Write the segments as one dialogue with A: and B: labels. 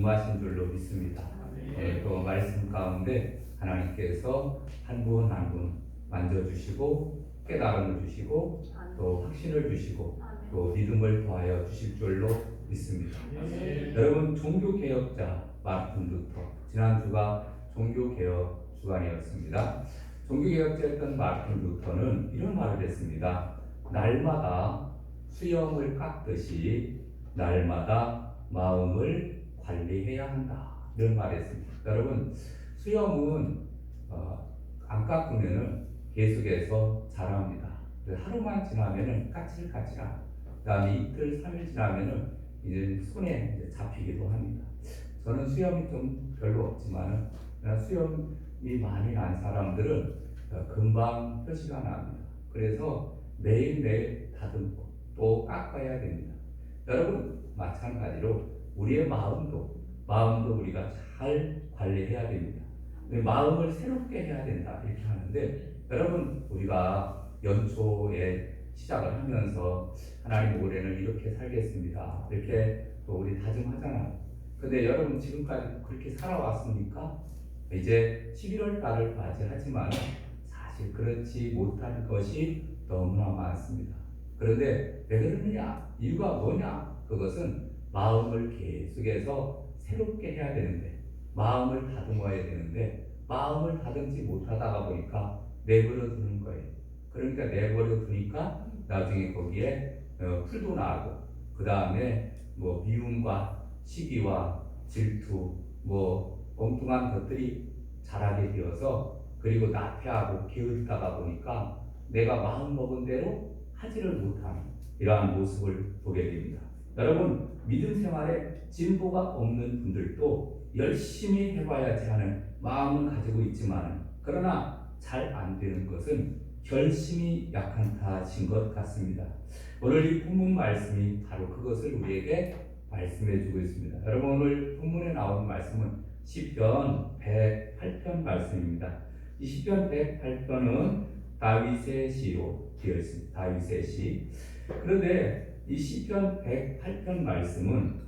A: 임하신 줄로 믿습니다. 오늘 또 말씀 가운데 하나님께서 한 분 한 분 만져주시고 깨달음을 주시고 또 확신을 주시고 또 믿음을 더하여 주실 줄로 믿습니다. 여러분, 종교개혁자 마르틴 루터, 지난주가 종교개혁 주간이었습니다. 종교개혁자였던 마르틴 루터는 이런 말을 했습니다. 날마다 수염을 깎듯이 날마다 마음을 관리해야 한다, 이런 말을 했습니다. 여러분, 수염은 안 깎으면은 계속해서 자랍니다. 하루만 지나면은 까칠까칠한, 그 다음에 이틀, 3일 지나면은 이제 손에 이제 잡히기도 합니다. 저는 수염이 좀 별로 없지만은 수염이 많이 난 사람들은 금방 표시가 납니다. 그래서 매일매일 다듬고 또 깎아야 됩니다. 여러분, 마찬가지로 우리의 마음도 우리가 잘 관리해야 됩니다. 마음을 새롭게 해야 된다, 이렇게 하는데, 여러분, 우리가 연초에 시작을 하면서 하나님, 올해는 이렇게 살겠습니다, 이렇게 또 우리 다짐하잖아요. 근데 여러분, 지금까지 그렇게 살아왔습니까? 이제 11월 달을 맞이하지만 사실 그렇지 못한 것이 너무나 많습니다. 그런데 왜 그러느냐? 이유가 뭐냐? 그것은 마음을 계속해서 새롭게 해야 되는데, 마음을 다듬어야 되는데, 마음을 다듬지 못하다가 보니까 내버려 두는 거예요. 그러니까 내버려 두니까 나중에 거기에 풀도 나고, 그 다음에 뭐 미움과 시기와 질투, 뭐 엉뚱한 것들이 자라게 되어서, 그리고 나태하고 게으르다가 보니까 내가 마음 먹은 대로 하지를 못하는 이러한 모습을 보게 됩니다. 여러분, 믿음 생활에 진보가 없는 분들도 열심히 해봐야지 하는 마음은 가지고 있지만, 그러나 잘 안 되는 것은 결심이 약한 탓인 것 같습니다. 오늘 이 본문 말씀이 바로 그것을 우리에게 말씀해 주고 있습니다. 여러분, 오늘 본문에 나온 말씀은 시편 108편 말씀입니다. 이 시편 108편은 다윗의 시로 되어 있습니다. 다윗의 시. 그런데 이 시편 108편 말씀은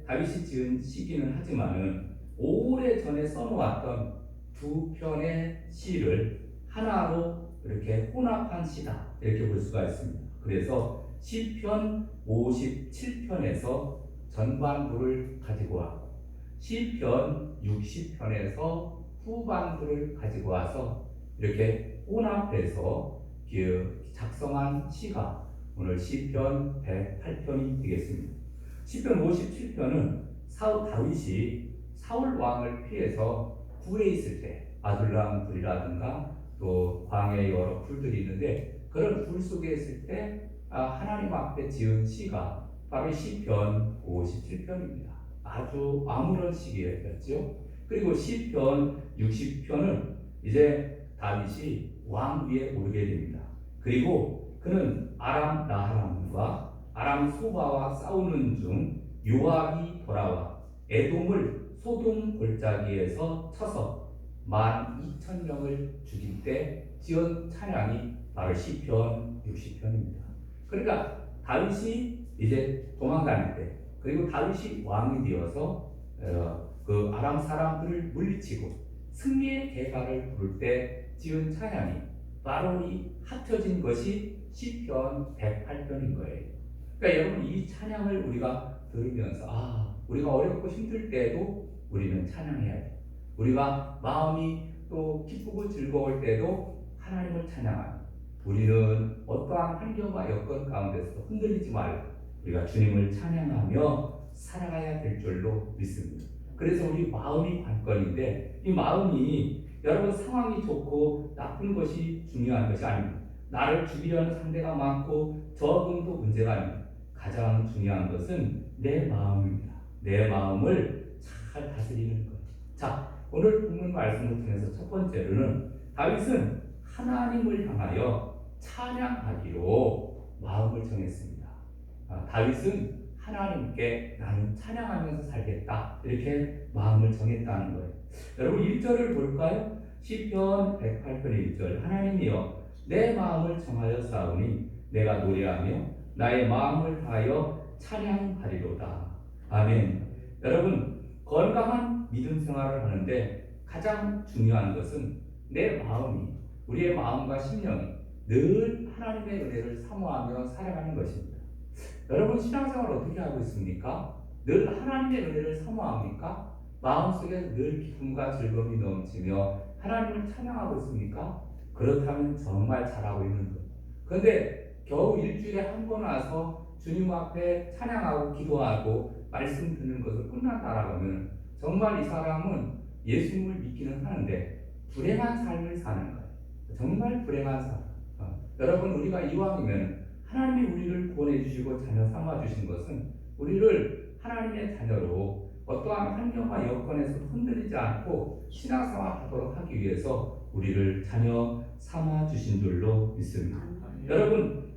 A: 다윗이 지은 시기는 하지만은 오래 전에 써놓았던 두 편의 시를 하나로 이렇게 혼합한 시다, 이렇게 볼 수가 있습니다. 그래서 시편 57편에서 전반부를 가지고 와서 시편 60편에서 후반부를 가지고 와서 이렇게 혼합해서 작성한 시가 오늘 시편 108편이 되겠습니다. 시편 57편은 다윗이 사울 왕을 피해서 굴에 있을 때, 아둘람 굴이라든가 또 광야에 여러 굴들이 있는데, 그런 굴 속에 있을 때 하나님 앞에 지은 시가 바로 시편 57편입니다. 아주 아무런 시기였죠. 그리고 시편 60편은 이제 다윗이 왕 위에 오르게 됩니다. 그리고 그는 아람 나하람과 아람 소바와 싸우는 중 요압이 돌아와 에돔을 소돔 골짜기에서 쳐서 12,000명을 죽일 때 지은 찬양이 바로 시편 60편입니다. 그러니까 다윗이 이제 도망다닐 때, 그리고 다윗이 왕이 되어서 그 아람 사람들을 물리치고 승리의 대가를 부를 때 지은 찬양이 바로 이 합쳐진 것이 시편 108편인 거예요. 그러니까 여러분, 이 찬양을 우리가 들으면서 우리가 어렵고 힘들 때도 우리는 찬양해야 돼. 우리가 마음이 또 기쁘고 즐거울 때도 하나님을 찬양하는, 우리는 어떠한 환경과 여건 가운데서 흔들리지 말고 우리가 주님을 찬양하며 살아가야 될 줄로 믿습니다. 그래서 우리 마음이 관건인데, 이 마음이 여러분 상황이 좋고 나쁜 것이 중요한 것이 아닙니다. 나를 죽이려는 상대가 많고 적응도 문제가 아닙니다. 가장 중요한 것은 내 마음입니다. 내 마음을 잘 다스리는 것. 자, 오늘 본문 말씀을 통해서 첫 번째로는 다윗은 하나님을 향하여 찬양하기로 마음을 정했습니다. 다윗은 하나님께 나는 찬양하면서 살겠다, 이렇게 마음을 정했다는 거예요. 여러분, 1절을 볼까요? 시편 108편 1절. 하나님이여 내 마음을 정하여 싸우니 내가 노래하며 나의 마음을 다하여 찬양하리로다. 아멘. 여러분, 건강한 믿음 생활을 하는데 가장 중요한 것은 내 마음이, 우리의 마음과 심령이 늘 하나님의 은혜를 사모하며 살아가는 것입니다. 여러분, 신앙생활 어떻게 하고 있습니까? 늘 하나님의 은혜를 사모합니까? 마음속에 늘 기쁨과 즐거움이 넘치며 하나님을 찬양하고 있습니까? 그렇다면 정말 잘하고 있는 거예요. 그런데 겨우 일주일에 한 번 와서 주님 앞에 찬양하고 기도하고 말씀 듣는 것을 끝난다라고 하면 정말 이 사람은 예수님을 믿기는 하는데 불행한 삶을 사는 거예요. 정말 불행한 삶. 여러분, 우리가 이왕이면 하나님이 우리를 구원해 주시고 자녀 삼아 주신 것은 우리를 하나님의 자녀로 어떠한 환경과 여건에서 흔들리지 않고 신앙생활 하도록 하기 위해서 우리를 자녀 삼아 주신 줄로 믿습니다. 여러분,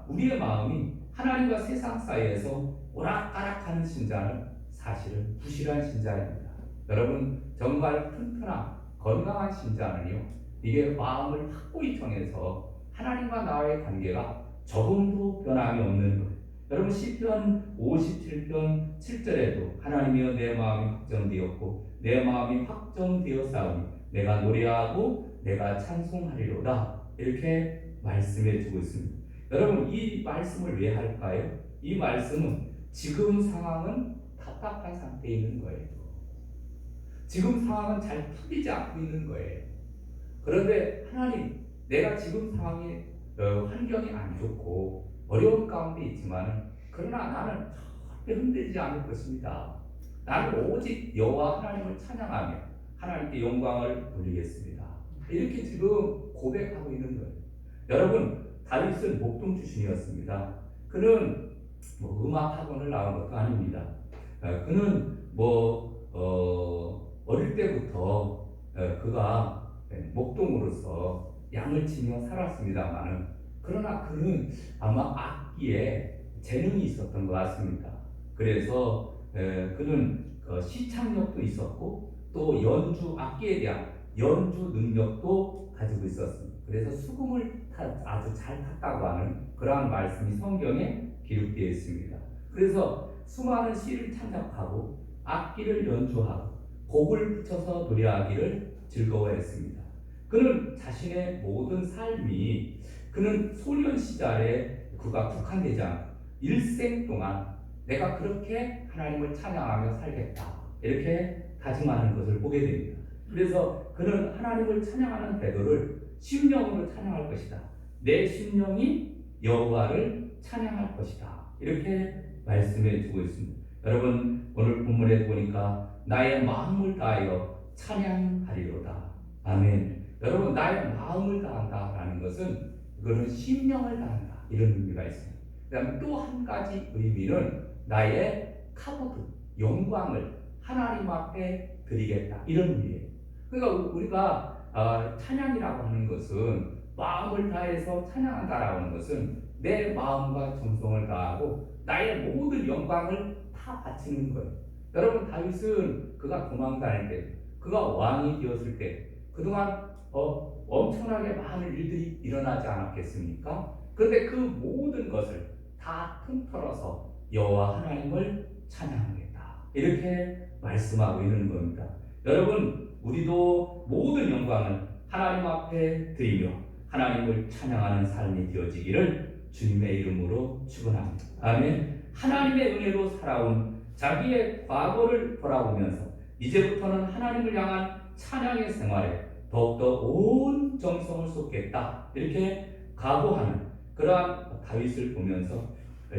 A: 우리의 마음이 하나님과 세상 사이에서 오락가락하는 신자는 사실은 부실한 신자입니다. 여러분, 정말 튼튼한 건강한 신자는요, 이게 마음을 확고히 정해서 하나님과 나와의 관계가 조금도 변함이 없는 것. 여러분, 시편 57편 7절에도 하나님이여 내 마음이 확정되었고 내 마음이 확정되었사오니 내가 노래하고 내가 찬송하리로다. 이렇게 말씀해 주고 있습니다. 여러분, 이 말씀을 왜 할까요? 이 말씀은 지금 상황은 답답한 상태에 있는 거예요. 지금 상황은 잘 풀리지 않고 있는 거예요. 그런데 하나님, 내가 지금 상황이 환경이 안 좋고 어려운 가운데 있지만 그러나 나는 절대 흔들리지 않을 것입니다. 나는 오직 여호와 하나님을 찬양하며 하나님께 영광을 돌리겠습니다. 이렇게 지금 고백하고 있는 거예요. 여러분, 다윗은 목동 출신이었습니다. 그는 음악 학원을 나온 것도 아닙니다. 그는 어릴 때부터 그가 목동으로서 양을 치며 살았습니다만은 그러나 그는 아마 악기에 재능이 있었던 것 같습니다. 그래서 그는 시창력도 있었고 또 악기에 대한 연주 능력도 가지고 있었습니다. 그래서 수금을 아주 잘 탔다고 하는 그러한 말씀이 성경에 기록되어 있습니다. 그래서 수많은 시를 창작하고 악기를 연주하고 곡을 붙여서 노래하기를 즐거워했습니다. 그는 자신의 모든 삶이 그는 소련 시절에 그가 국한되지 않고 일생 동안 내가 그렇게 하나님을 찬양하며 살겠다 이렇게 다짐하는 것을 보게 됩니다. 그래서 그는 하나님을 찬양하는 태도를 심령으로 찬양할 것이다. 내 심령이 여호와를 찬양할 것이다. 이렇게 말씀해 주고 있습니다. 여러분, 오늘 본문에 보니까 나의 마음을 다하여 찬양하리로다. 아멘. 여러분, 나의 마음을 다한다라는 것은 그거는 심령을 다한다 이런 의미가 있습니다. 그다음에 또 한 가지 의미는 나의 카보드 영광을 하나님 앞에 드리겠다 이런 의미예요. 그러니까 우리가 찬양이라고 하는 것은 마음을 다해서 찬양한다라고 하는 것은 내 마음과 정성을 다하고 나의 모든 영광을 다 바치는 거예요. 여러분, 다윗은 그가 도망 다닐 때, 그가 왕이 되었을 때 그동안 엄청나게 많은 일들이 일어나지 않았겠습니까? 그런데 그 모든 것을 다 통틀어서 여호와 하나님을 찬양하겠다 이렇게 말씀하고 있는 겁니다. 여러분, 우리도 모든 영광을 하나님 앞에 드리며 하나님을 찬양하는 삶이 되어지기를 주님의 이름으로 축원합니다. 아멘. 하나님의 은혜로 살아온 자기의 과거를 돌아보면서 이제부터는 하나님을 향한 찬양의 생활에 더욱더 온 정성을 쏟겠다 이렇게 각오하는 그러한 다윗을 보면서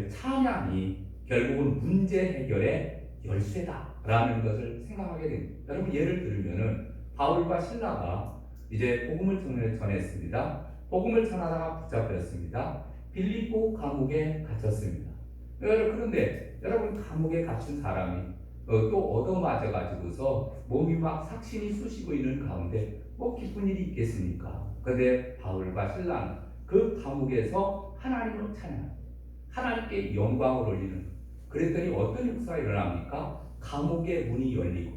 A: 찬양이 결국은 문제 해결의 열쇠다라는 것을 생각하게 됩니다. 여러분, 예를 들면은 바울과 실라가 이제 복음을 전했습니다. 복음을 전하다가 붙잡혔습니다. 빌립보 감옥에 갇혔습니다. 그런데 여러분, 감옥에 갇힌 사람이 또 얻어맞아 가지고서 몸이 막 삭신이 쑤시고 있는 가운데 기쁜 일이 있겠습니까? 그런데 바울과 실라는 그 감옥에서 하나님을 찬양합니다. 하나님께 영광을 올리는. 그랬더니 어떤 역사가 일어납니까? 감옥의 문이 열리고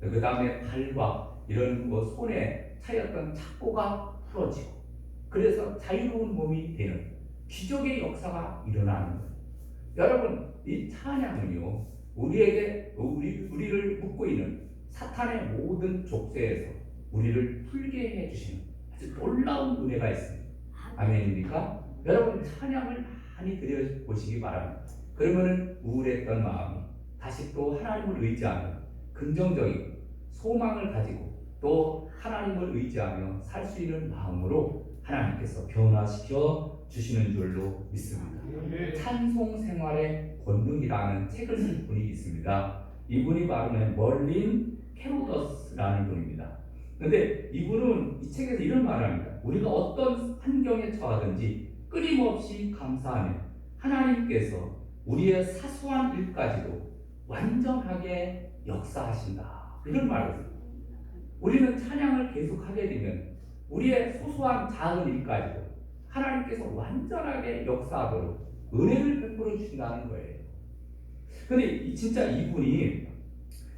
A: 그 다음에 발과 이런 손에 차였던 착고가 풀어지고 그래서 자유로운 몸이 되는 기적의 역사가 일어나는 거예요. 여러분, 이 찬양은요, 우리를 묶고 있는 사탄의 모든 족쇄에서 우리를 풀게 해주시는 아주 놀라운 은혜가 있습니다. 아멘입니까? 여러분, 찬양을 많이 드려보시기 바랍니다. 그러면은 우울했던 마음이 다시 또 하나님을 의지하며 긍정적이고 소망을 가지고 또 하나님을 의지하며 살 수 있는 마음으로 하나님께서 변화시켜 주시는 줄로 믿습니다. 찬송 생활의 권능이라는 책을 쓴 분이 있습니다. 이분이 바로 멀린 캐로더스라는 분입니다. 그런데 이분은 이 책에서 이런 말을 합니다. 우리가 어떤 환경에 처하든지 끊임없이 감사하며 하나님께서 우리의 사소한 일까지도 완전하게 역사하신다. 이런 말을 했습니다. 우리는 찬양을 계속하게 되면 우리의 소소한 작은 일까지도 하나님께서 완전하게 역사하도록 은혜를 베풀어 주신다는 거예요. 근데 진짜 이분이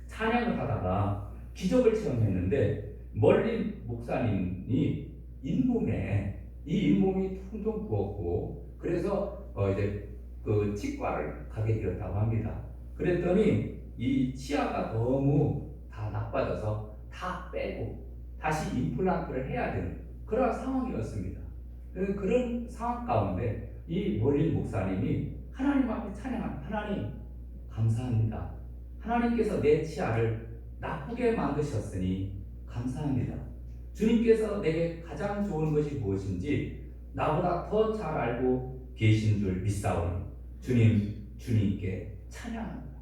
A: 찬양을 하다가 기적을 체험했는데 멀린 목사님이 이 잇몸이 퉁퉁 부었고 그래서 이제 그 치과를 가게 되었다고 합니다. 그랬더니 이 치아가 너무 다 나빠져서 다 빼고 다시 임플란트를 해야 되는 그런 상황이었습니다. 그런 상황 가운데 이 멀린 목사님이 하나님 앞에 찬양한 하나님 감사합니다. 하나님께서 내 치아를 나쁘게 만드셨으니 감사합니다. 주님께서 내게 가장 좋은 것이 무엇인지 나보다 더 잘 알고 계신 줄 믿사오니 주님께 찬양합니다.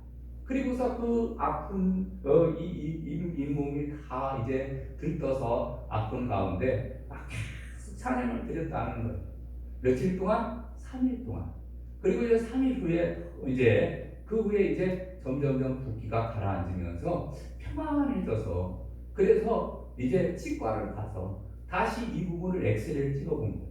A: 그리고서 그 아픈 잇몸이 다 이제 들떠서 아픈 가운데 막 계속 찬양을 드렸다는 거예요. 며칠 동안? 3일 동안. 그리고 이제 3일 후에 그 후에 이제 점점점 붓기가 가라앉으면서 평안해져서 그래서 이제 치과를 가서 다시 이 부분을 엑스레이를 찍어본 거예요.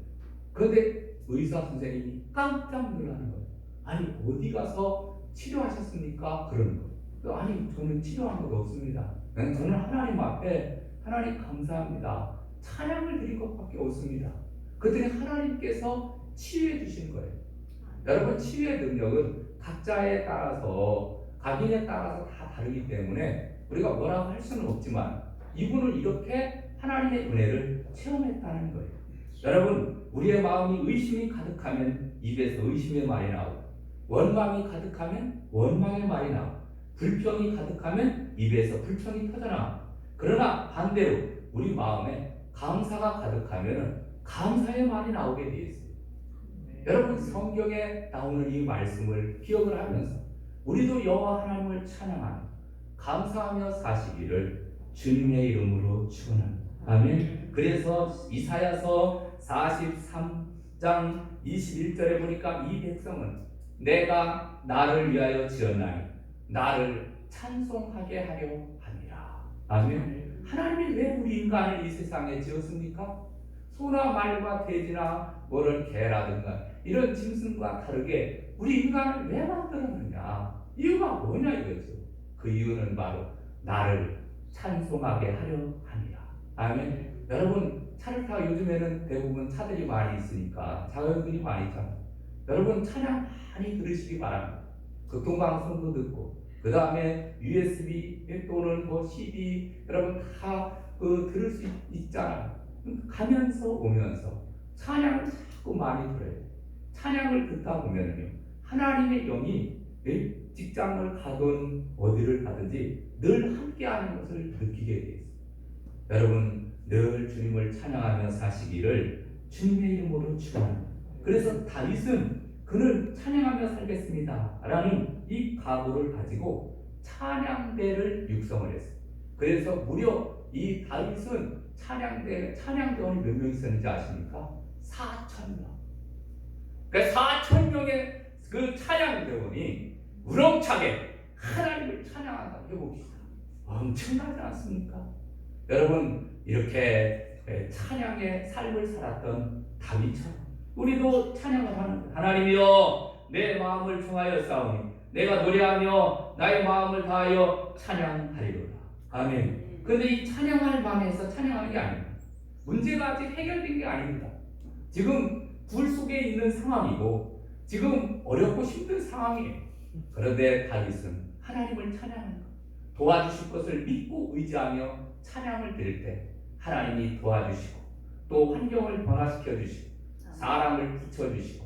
A: 그런데 의사 선생님이 깜짝 놀라는 거예요. 아니 어디 가서 치료하셨습니까? 그러는 거예요. 아니 저는 치료한 것도 없습니다. 저는 하나님 앞에 하나님 감사합니다. 찬양을 드린 것밖에 없습니다. 그랬더니 하나님께서 치유해 주신 거예요. 여러분 치유의 능력은 각자에 따라서 각인에 따라서 다 다르기 때문에 우리가 뭐라고 할 수는 없지만 이분은 이렇게 하나님의 은혜를 체험했다는 거예요. 여러분 우리의 마음이 의심이 가득하면 입에서 의심의 말이 나오고 원망이 가득하면 원망의 말이 나오고 불평이 가득하면 입에서 불평이 터져나오고 그러나 반대로 우리 마음에 감사가 가득하면 감사의 말이 나오게 되어 있어요. 여러분 성경에 나오는 이 말씀을 기억을 하면서 우리도 여호와 하나님을 찬양하며 감사하며 사시기를 주님의 이름으로 축원합니다. 아멘. 그래서 이사야서 43장 21절에 보니까 이 백성은 내가 나를 위하여 지었나니 나를 찬송하게 하려 함이라. 아멘. 하나님이 왜 우리 인간을 이 세상에 지었습니까? 소나 말과 돼지나 뭐를 개라든가 이런 짐승과 다르게 우리 인간을 왜 만들었느냐? 이유가 뭐냐 이거죠. 그 이유는 바로 나를 찬송하게 하려 함이라. 아멘. 여러분 차를 타고 요즘에는 대부분 차들이 많이 있으니까 자가용들이 많이 있잖아요. 여러분 찬양 많이 들으시기 바랍니다. 교통방송도 듣고 그 다음에 USB 또는 뭐 CD 여러분 다 들을 수 있잖아요. 가면서 오면서 찬양을 자꾸 많이 들어요. 찬양을 듣다 보면요 하나님의 영이 직장을 가든 어디를 가든지 늘 함께하는 것을 느끼게 되어 있어요. 여러분 늘 주님을 찬양하며 사시기를 주님의 이름으로 축원합니다. 그래서 다윗은 그는 찬양하며 살겠습니다 라는 이 각오를 가지고 찬양대를 육성을 했어요. 그래서 무려 이 다윗은 찬양대원이 몇 명 있었는지 아십니까? 4,000명. 그러니까 4,000명의 그 찬양대원이 우렁차게 하나님을 찬양한다. 해봅시다. 엄청나지 않습니까? 여러분 이렇게 찬양의 삶을 살았던 다윗처럼 우리도 찬양을 하는 거예요. 하나님이여 내 마음을 청하여 싸우니 내가 노래하며 나의 마음을 다하여 찬양하리로다. 아멘. 그런데 이 찬양할 마음에서 찬양하는 게 아닙니다. 문제가 아직 해결된 게 아닙니다. 지금 굴 속에 있는 상황이고 지금 어렵고 힘든 상황이에요. 그런데 다윗은 하나님을 찬양하는 것, 도와주실 것을 믿고 의지하며 찬양을 드릴 때 하나님이 도와주시고 또 환경을 변화시켜 주시고 사람을 붙여주시고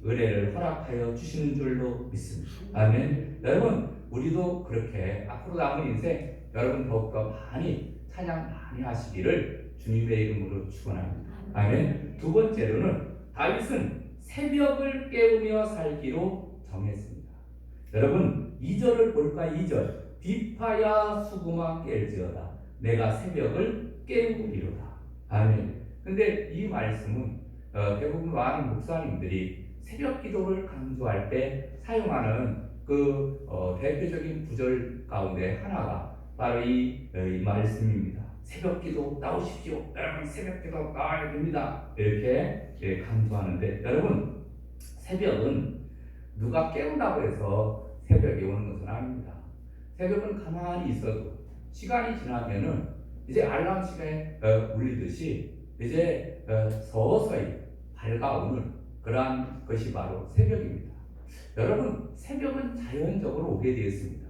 A: 은혜를 허락하여 주시는 줄로 믿습니다. 아멘. 여러분, 우리도 그렇게 앞으로 남은 인생 여러분 더욱더 많이 찬양 많이 하시기를 주님의 이름으로 축원합니다. 아멘. 두 번째로는 다윗은 새벽을 깨우며 살기로 정했습니다. 여러분, 2절을 볼까? 2절. 비파야 수구마 깰지어다. 내가 새벽을 깨우리로다. 아멘. 근데 이 말씀은 대부분 많은 목사님들이 새벽 기도를 강조할 때 사용하는 대표적인 구절 가운데 하나가 바로 이 말씀입니다. 새벽 기도 나오십시오. 여러분, 새벽 기도 나와야 됩니다. 이렇게 강조하는데, 여러분, 새벽은 누가 깨운다고 해서 새벽이 오는 것은 아닙니다. 새벽은 가만히 있어도 시간이 지나면은 이제 알람 시간에 울리듯이 이제 서서히 밝아오는 그러한 것이 바로 새벽입니다. 여러분, 새벽은 자연적으로 오게 되었습니다.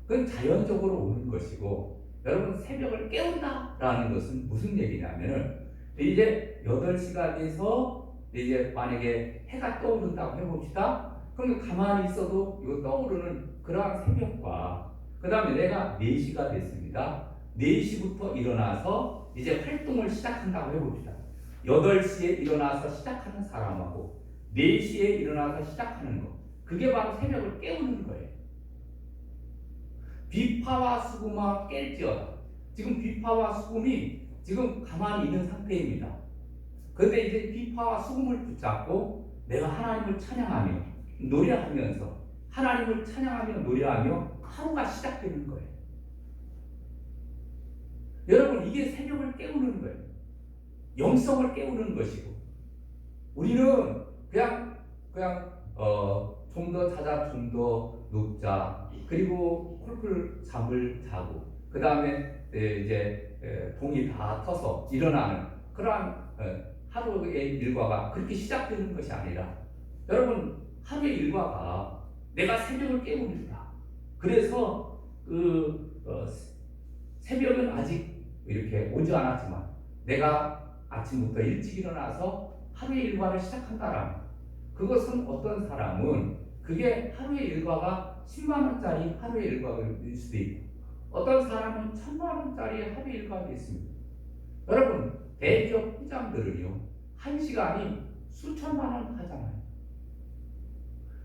A: 그건 자연적으로 오는 것이고, 여러분, 새벽을 깨운다라는 것은 무슨 얘기냐면은 이제 8시가 돼서 이제 만약에 해가 떠오른다고 해봅시다. 그럼 가만히 있어도 이거 떠오르는 그러한 새벽과 그 다음에 내가 4시가 됐습니다. 4시부터 일어나서 이제 활동을 시작한다고 해봅시다. 8시에 일어나서 시작하는 사람하고 4시에 일어나서 시작하는 것, 그게 바로 새벽을 깨우는 거예요. 비파와 수금아 깰지어다. 지금 비파와 수금이 지금 가만히 있는 상태입니다. 그런데 이제 비파와 수금을 붙잡고 내가 하나님을 찬양하며 노래하면서 하나님을 찬양하며 노래하며 하루가 시작되는 거예요. 여러분, 이게 새벽을 깨우는 거예요. 영성을 깨우는 것이고, 우리는 그냥 좀 더 자자, 좀 더 눕자, 그리고 쿨쿨 잠을 자고, 그 다음에 이제 동이 다 터서 일어나는 그러한 하루의 일과가 그렇게 시작되는 것이 아니라, 여러분, 하루의 일과가 내가 새벽을 깨우는다. 그래서 새벽은 아직 이렇게 오지 않았지만 내가 아침부터 일찍 일어나서 하루의 일과를 시작한다라면, 그것은 어떤 사람은 그게 하루의 일과가 10만원짜리 하루의 일과일 수도 있고, 어떤 사람은 1000만원짜리 하루의 일과가 있습니다. 여러분, 대기업 회장들은요, 1시간이 수천만원 하잖아요.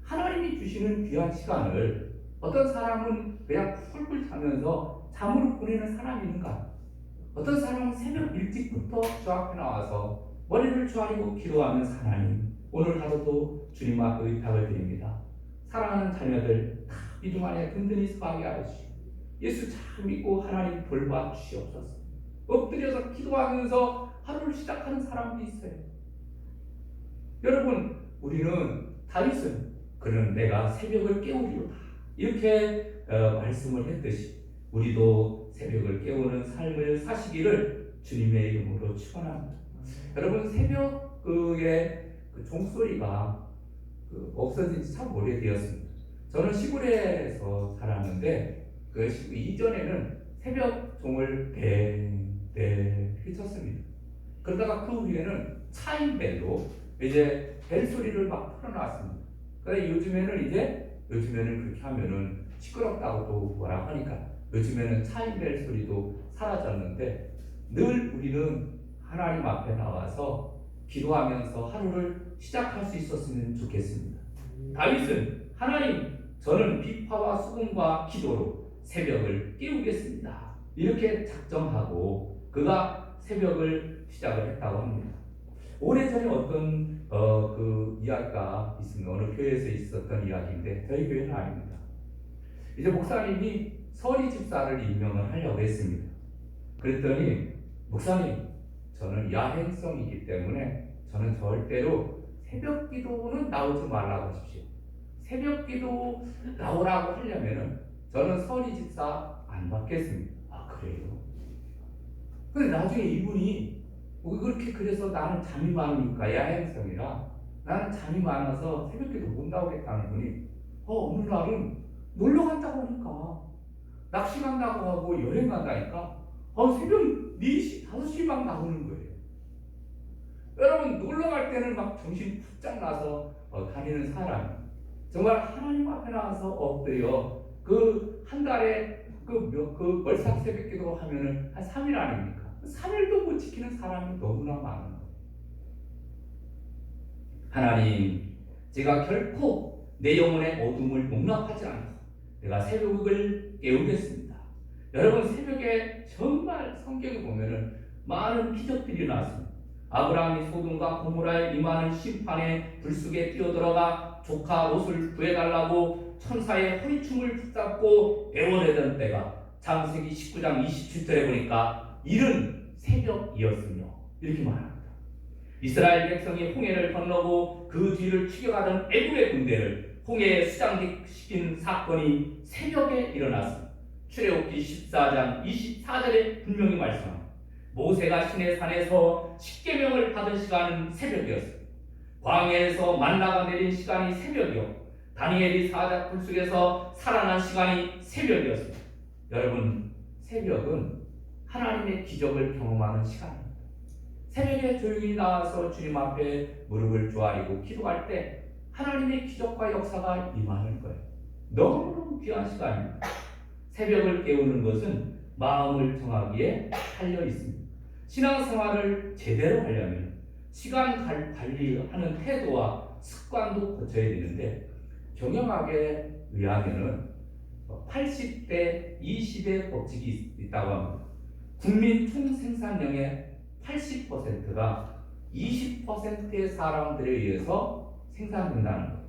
A: 하나님이 주시는 귀한 시간을 어떤 사람은 그냥 쿨쿨 자면서 잠으로 보내는 사람이 있는가? 어떤 사람은 새벽 일찍부터 주 앞에 나와서 머리를 조아리고 기도하면서 하나님, 오늘 하루도 주님 앞에 의탁을 드립니다. 사랑하는 자녀들 다 믿음 안에 든든히 서하게 하시고 예수 잘 믿고 하나님 돌봐 주시옵소서. 엎드려서 기도하면서 하루를 시작하는 사람도 있어요. 여러분, 우리는 다윗은 그는 내가 새벽을 깨우리로다 이렇게 말씀을 했듯이 우리도 새벽을 깨우는 삶을 사시기를 주님의 이름으로 축원합니다. 여러분, 새벽의 그 종소리가 없어진 지 참 오래되었습니다. 저는 시골에서 살았는데 그 이전에는 새벽 종을 뱅뱅 휘쳤습니다. 그러다가 그 후에는 차인벨로 이제 벨소리를 막 풀어놨습니다. 그런데 요즘에는 그렇게 하면은 시끄럽다고 또 뭐라 하니까 요즘에는 차인벨 소리도 사라졌는데, 늘 우리는 하나님 앞에 나와서 기도하면서 하루를 시작할 수 있었으면 좋겠습니다. 다윗은 하나님, 저는 비파와 수금과 기도로 새벽을 깨우겠습니다, 이렇게 작정하고 그가 새벽을 시작을 했다고 합니다. 오래전에 어떤 그 이야기가 있습니다. 어느 교회에서 있었던 이야기인데 저희 교회는 아닙니다. 이제 목사님이 서리 집사를 임명을 하려고 했습니다. 그랬더니, 목사님, 저는 야행성이기 때문에 저는 절대로 새벽 기도는 나오지 말라고 하십시오. 새벽 기도 나오라고 하려면은 저는 서리 집사 안 받겠습니다. 아, 그래요? 근데 나중에 이분이 그래서 나는 잠이 많으니까, 야행성이라 나는 잠이 많아서 새벽 기도 못 나오겠다는 분이 어느 날은 놀러 간다고 하니까 낚시 간다고 하고 여행 간다니까 새벽 4시, 5시 막 나오는 거예요. 여러분 놀러 갈 때는 막 정신 푸짝 나서 다니는 사람 정말 하나님 앞에 나와서 엎드려 그 한 달에 그 월삭 새벽 기도 하면은 한 3일 아닙니까? 3일도 못 지키는 사람이 너무나 많은 거예요. 하나님, 제가 결코 내 영혼의 어둠을 용납하지 않고 내가 새벽을 깨우겠습니다. 여러분 새벽에 정말 성경에 보면은 많은 기적들이 나왔습니다. 아브라함이 소돔과 고모라에 임하는 심판의 불속에 뛰어들어가 조카 롯을 구해달라고 천사의 허리춤을 붙잡고 애원하던 때가 창세기 19장 27절에 보니까 이른 새벽이었으며 이렇게 말합니다. 이스라엘 백성이 홍해를 건너고 그 뒤를 추격하던 애굽의 군대를 홍해에 수장시킨 사건이 새벽에 일어났습니다. 출애굽기 14장 24절에 분명히 말씀합니다. 모세가 시내 산에서 십계명을 받은 시간은 새벽이었습니다. 광야에서 만나가 내린 시간이 새벽이었고 다니엘이 사자 굴 속에서 살아난 시간이 새벽이었습니다. 여러분 새벽은 하나님의 기적을 경험하는 시간입니다. 새벽에 조용히 나와서 주님 앞에 무릎을 조아리고 기도할 때 하나님의 기적과 역사가 임하는 거예요. 너무너무 귀한 시간입니다. 새벽을 깨우는 것은 마음을 정하기에 달려 있습니다. 신앙생활을 제대로 하려면 시간 관리하는 태도와 습관도 고쳐야 되는데 경영학에 의하면은 80대 20의 법칙이 있다고 합니다. 국민 총생산량의 80%가 20%의 사람들에 의해서 생산된다는 거예요.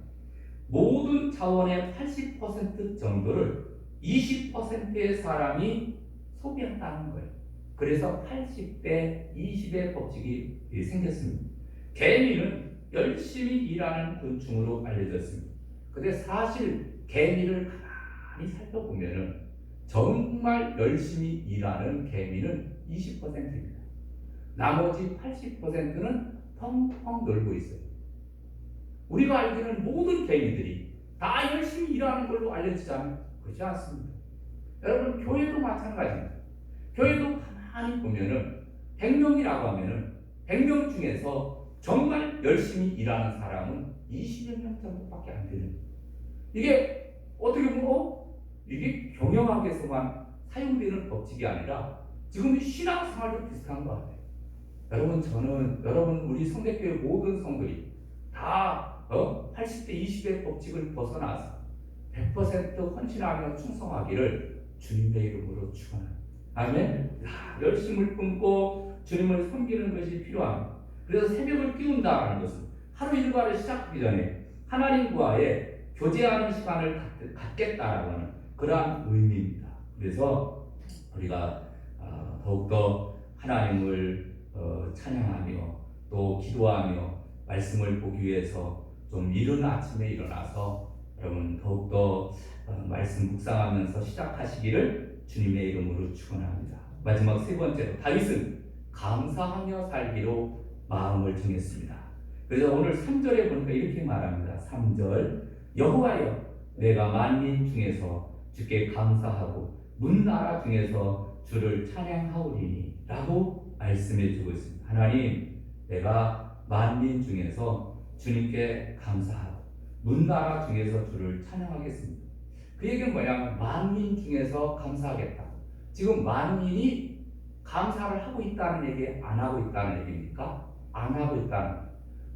A: 모든 자원의 80% 정도를 20%의 사람이 소비한다는 거예요. 그래서 80대 20의 법칙이 생겼습니다. 개미는 열심히 일하는 곤충으로 알려졌습니다. 근데 사실 개미를 가만히 살펴보면 정말 열심히 일하는 개미는 20%입니다. 나머지 80%는 펑펑 놀고 있어요. 우리가 알기로는 모든 개미들이 다 열심히 일하는 걸로 알려지잖아요. 그렇지 않습니다. 여러분 교회도 마찬가지입니다. 교회도 가만히 보면은 100명이라고 하면은 100명 중에서 정말 열심히 일하는 사람은 20여 명 정도밖에 안 되는 거예요. 이게 어떻게 보면 이게 경영학에서만 사용되는 법칙이 아니라 지금 신앙생활도 비슷한 것 같아요. 여러분 우리 성대교회 모든 성들이 다 80대 20의 법칙을 벗어나서 100% 헌신하며 충성하기를 주님의 이름으로 축원합니다. 아멘. 열심을 품고 주님을 섬기는 것이 필요합니다. 그래서 새벽을 끼운다는 것은 하루 일과를 시작하기 전에 하나님과의 교제하는 시간을 갖겠다라는 그러한 의미입니다. 그래서 우리가 더욱더 하나님을 찬양하며 또 기도하며 말씀을 보기 위해서 좀 이른 아침에 일어나서 여러분 더욱더 말씀 묵상하면서 시작하시기를 주님의 이름으로 축원합니다. 마지막 세 번째로 다윗은 감사하며 살기로 마음을 정했습니다. 그래서 오늘 3절에 보니까 이렇게 말합니다. 3절 여호와여 내가 만민 중에서 주께 감사하고 문나라 중에서 주를 찬양하오리니 라고 말씀해 주고 있습니다. 하나님 내가 만민 중에서 주님께 감사하고 문나라 중에서 주를 찬양하겠습니다. 그 얘기는 뭐냐면 만민 중에서 감사하겠다. 지금 만민이 감사를 하고 있다는 얘기 안 하고 있다는 얘기입니까? 안 하고 있다는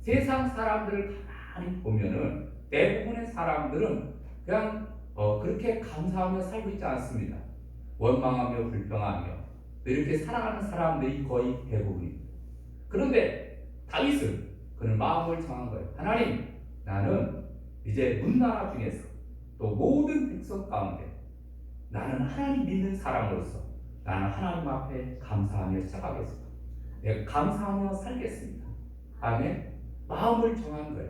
A: 세상 사람들을 가만히 보면은 대부분의 사람들은 그냥 그렇게 감사하며 살고 있지 않습니다. 원망하며 불평하며 이렇게 살아가는 사람들이 거의 대부분입니다. 그런데 다윗은 그는 마음을 정한 거예요. 하나님 나는 이제 문나라 중에서 또 모든 백성 가운데 나는 하나님 믿는 사람으로서 나는 하나님 앞에 감사하며 시작하겠습니다. 내가 감사하며 살겠습니다. 아멘. 마음을 정한 거예요.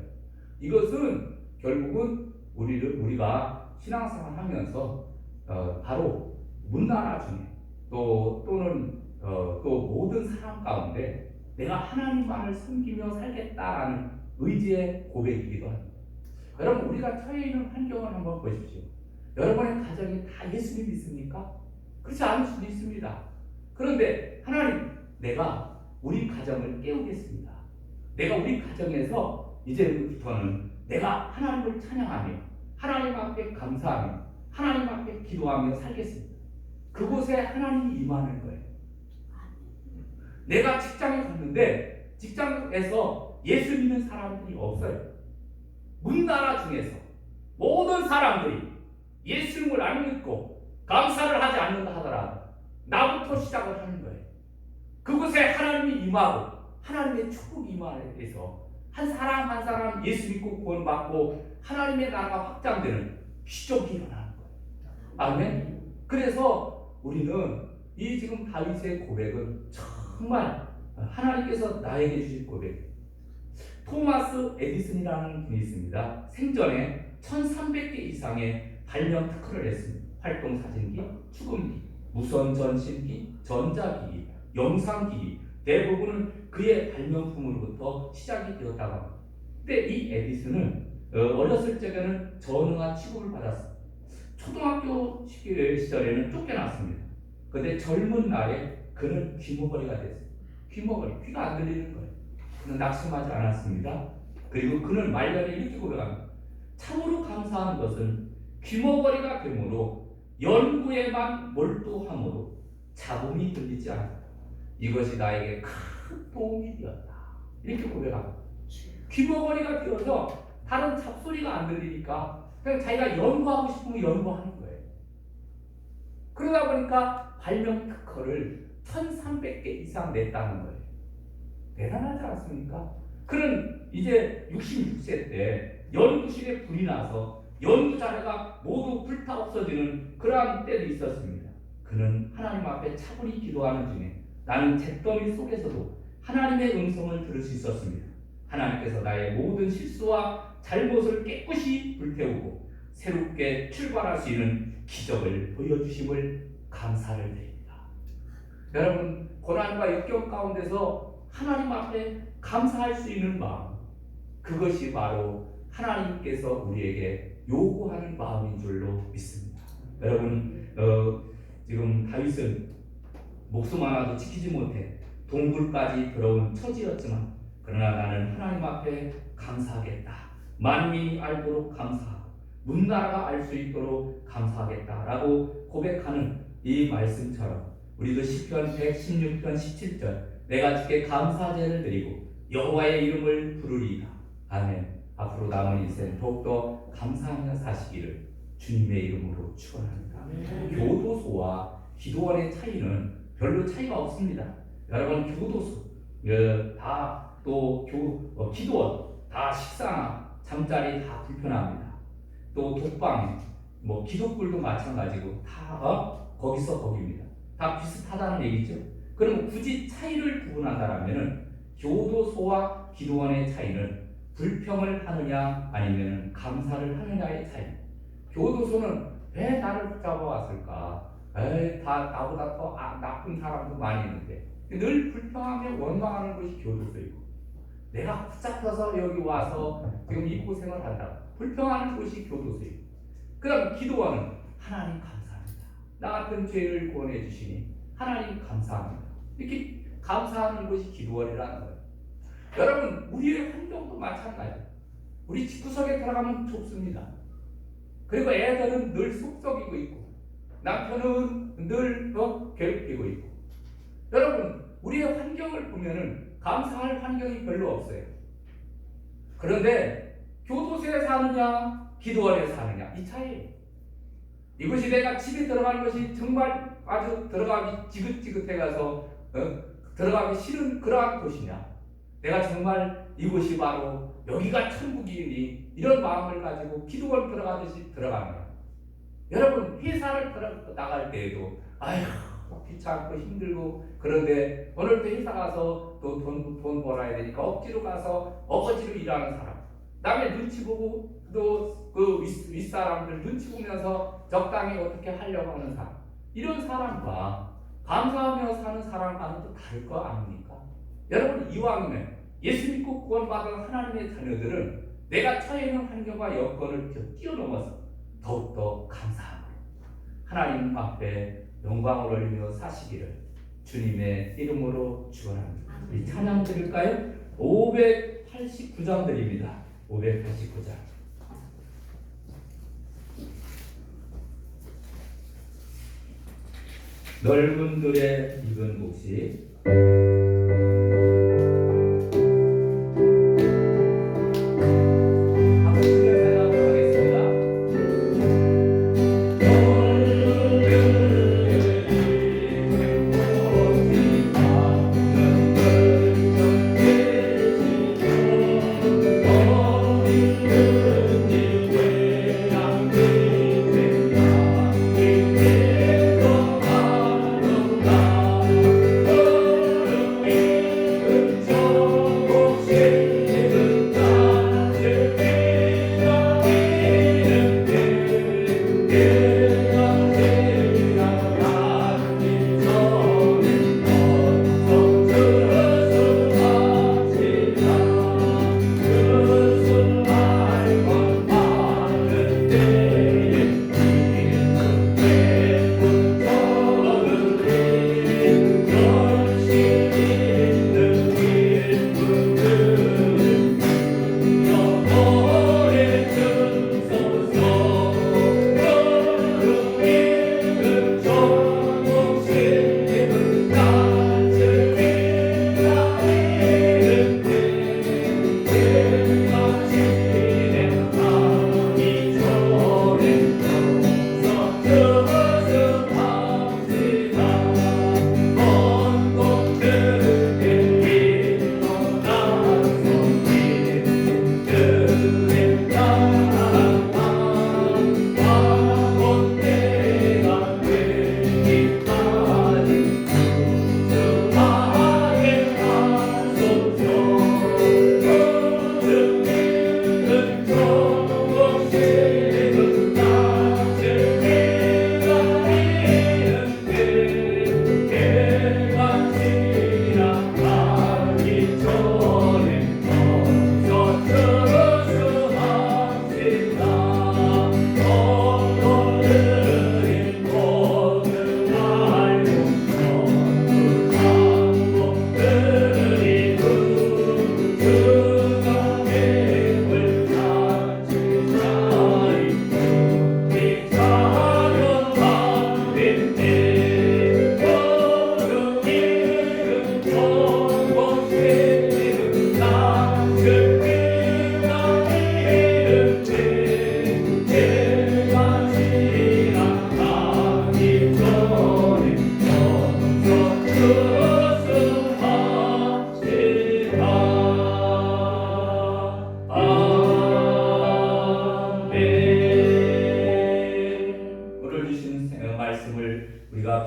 A: 이것은 결국은 우리가 신앙생활 하면서 바로 문나라 중에 또는 또 모든 사람 가운데 내가 하나님만을 섬기며 살겠다라는 의지의 고백이기도 합니다. 여러분 우리가 처해 있는 환경을 한번 보십시오. 여러분의 가정이 다 예수님 믿습니까? 그렇지 않을 수도 있습니다. 그런데 하나님, 내가 우리 가정을 깨우겠습니다. 내가 우리 가정에서 이제부터는 내가 하나님을 찬양하며 하나님 앞에 감사하며 하나님 앞에 기도하며 살겠습니다. 그곳에 하나님이 임하는 거예요. 내가 직장에 갔는데 직장에서 예수 믿는 사람들이 없어요. 문나라 중에서 모든 사람들이 예수님을 안 믿고 감사를 하지 않는다 하더라도 나부터 시작을 하는 거예요. 그곳에 하나님이 임하고 하나님의 축복이 임하여서 한 사람 한 사람 예수 믿고 구원받고 하나님의 나라가 확장되는 기적이 일어나는 거예요. 아멘. 그래서 우리는 이 지금 다윗의 고백은 정말 하나님께서 나에게 주신 고백. 토마스 에디슨이라는 분이 있습니다. 생전에 1300개 이상의 발명 특허를 했습니다. 활동 사진기, 축음기, 무선 전신기, 전자기기, 영상기기, 대부분은 그의 발명품으로부터 시작이 되었다고 합니다. 근데 이 에디슨은 어렸을 적에는 전응한 취급을 받았습니다. 초등학교 시절에는 쫓겨났습니다. 그런데 젊은 날에 그는 귀머거리가 됐어요. 귀머거리, 귀가 안 들리는 거예요. 그는 낙심하지 않았습니다. 그리고 그는 말년에 이렇게 고백합니다. 참으로 감사한 것은 귀머거리가 되므로 연구에만 몰두함으로 잡음이 들리지 않았다. 이것이 나에게 큰 도움이 되었다. 이렇게 고백합니다. 귀머거리가 되어서 다른 잡소리가 안 들리니까 그냥 자기가 연구하고 싶으면 연구하는 거예요. 그러다 보니까 발명 특허를 1300개 이상 냈다는 거예요. 대단하지 않습니까? 그는 이제 66세 때 연구실에 불이 나서 연구 자료가 모두 불타 없어지는 그러한 때도 있었습니다. 그는 하나님 앞에 차분히 기도하는 중에 나는 잿더미 속에서도 하나님의 음성을 들을 수 있었습니다. 하나님께서 나의 모든 실수와 잘못을 깨끗이 불태우고 새롭게 출발할 수 있는 기적을 보여주심을 감사를 드립니다. 여러분, 고난과 역경 가운데서 하나님 앞에 감사할 수 있는 마음, 그것이 바로 하나님께서 우리에게 요구하는 마음인 줄로 믿습니다. 여러분, 지금 다윗은 목숨 하나도 지키지 못해 동굴까지 들어온 처지였지만 그러나 나는 하나님 앞에 감사하겠다. 만민이 알도록 감사하고 문나라가 알 수 있도록 감사하겠다라고 고백하는 이 말씀처럼 우리도 시편 116편 17절 내가 주께 감사제를 드리고 여호와의 이름을 부르리이다. 아멘. 앞으로 남은 인생 더욱더 감사하며 사시기를 주님의 이름으로 축원합니다. 교도소와 기도원의 차이는 별로 차이가 없습니다. 여러분, 교도소 기도원 다 식사나 잠자리 다 불편합니다. 또 독방, 기독불도 마찬가지고 다 거기서 거기입니다. 다 비슷하다는 얘기죠. 그럼 굳이 차이를 구분한다라면은 교도소와 기도원의 차이는 불평을 하느냐 아니면 감사를 하느냐의 차이. 교도소는 왜 나를 붙잡아왔을까? 다 나보다 더 나쁜 사람도 많이 있는데 늘 불평하며 원망하는 것이 교도소이고 내가 붙잡혀서 여기 와서 지금 이 고생을 한다. 불평하는 것이 교도소이고 그 다음 기도원은 하나님 감사합니다. 나 같은 죄를 구원해 주시니 하나님 감사합니다. 이렇게 감사하는 것이 기도원이라는 거예요. 여러분, 우리의 환경도 마찬가지예요. 우리 집구석에 들어가면 좁습니다. 그리고 애들은 늘 속썩이고 있고 남편은 늘 괴롭히고 있고 여러분, 우리의 환경을 보면은 감사할 환경이 별로 없어요. 그런데 교도소에 사느냐 기도원에 사느냐 이 차이예요. 이것이 내가 집에 들어가는 것이 정말 아주 들어가기 지긋지긋해가서 들어가기 싫은 그러한 곳이냐, 내가 정말 이곳이 바로 여기가 천국이니 이런 마음을 가지고 기도원 들어가듯이 들어가느냐. 여러분, 회사를 나갈 때에도 귀찮고 힘들고 그런데 오늘도 회사 가서 또 돈 벌어야 되니까 억지로 가서 어거지로 일하는 사람, 남의 눈치 보고 또 그 윗사람들 눈치 보면서 적당히 어떻게 하려고 하는 사람, 이런 사람과 감사하며 사는 사람과는 또 다를 거 아닙니까? 여러분, 이왕이면 예수 믿고 구원받은 하나님의 자녀들은 내가 처해 있는 환경과 여건을 뛰어넘어서 더욱더 감사함으로 하나님 앞에 영광을 올리며 사시기를 주님의 이름으로 축원합니다. 이 찬양 드릴까요? 589장 드립니다. 589장. 넓은 들에 익은 곡식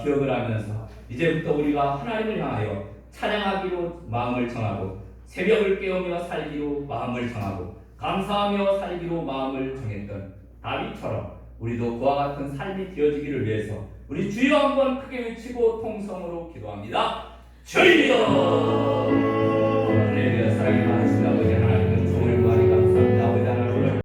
A: 기억을 하면서 이제부터 우리가 하나님을 향하여 찬양하기로 마음을 정하고 새벽을 깨우며 살기로 마음을 정하고 감사하며 살기로 마음을 정했던 다윗처럼 우리도 그와 같은 삶이 되어지기를 위해서 우리 주여 한번 크게 외치고 통성으로 기도합니다. 주여! 하나님의 사랑이 많으신 아버지 하나님